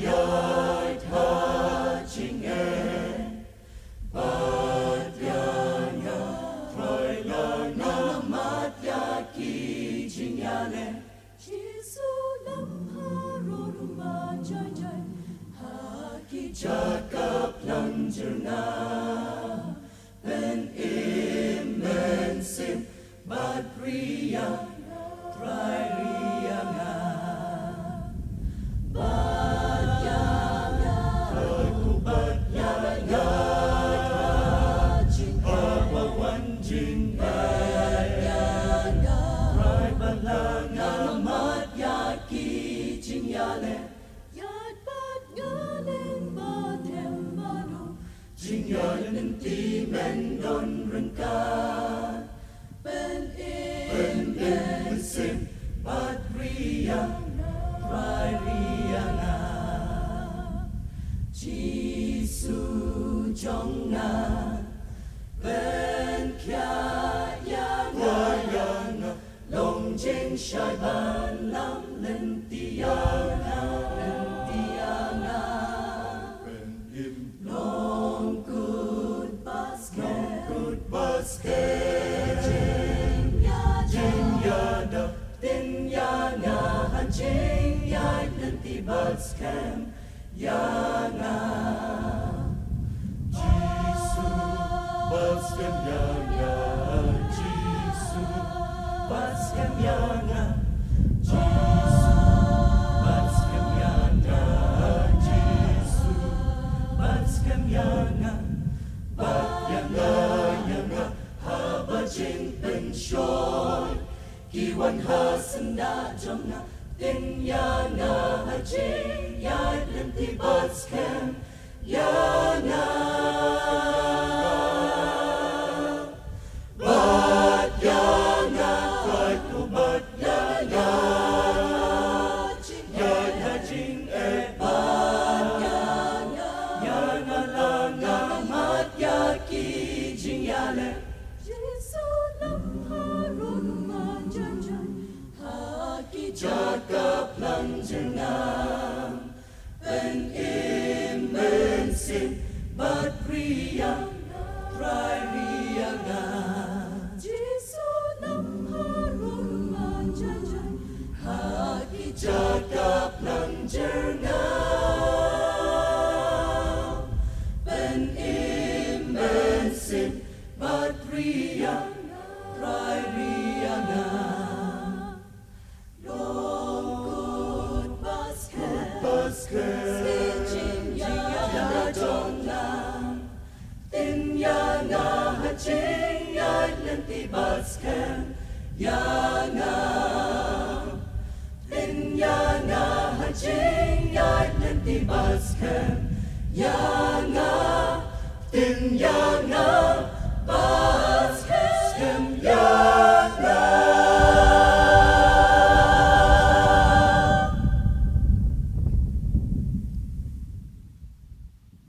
yai tha ching e bat yana troi la na mat ya ki ching ya le Giêsu lam ha ro ru ma jai jai ha ki cakap lanjurna ben immensim bat ria trai ria nga bat ya trai ku bat ya ya ching pa wan jing ya ga trai bat la nga mat ya ki ching ya le yat bat nga len ba them ba no ching ya len ti men don rừng ca ben sim bat ria trai ria nga Giêsu trong nga bên kia yang lòng trên sài ban lắm lên tia nga bên im long good basket jing ya da tin ya nga han jing ya lên ti basket ya nga Giêsu basket ya nga Giêsu basket ya nga Giêsu basket ya nga Giêsu basket ya nga bat ya nga ha ba jing ben shoi ki wan ha san da trong nga tin ya nga ha jing ya lên ti basket ya nga bat ya nga trai ku bat ya nga ya ha jing e bat ya nga la nga mat ya ki jing ya le Giêsu lam ha ro ru ma jai jai ha ki cakap lanjurna ben immensim bat ria trai ria nga Giêsu lam ha ro ru ma jai jai ha ki cakap lanjurna ben immensim bat ria trai ria nga long good basket basket jing ya trong nam tin ya nga ha ching ya lên ti basket ya nga tin ya nga ha ching ya lên ti basket ya nga tin ya nga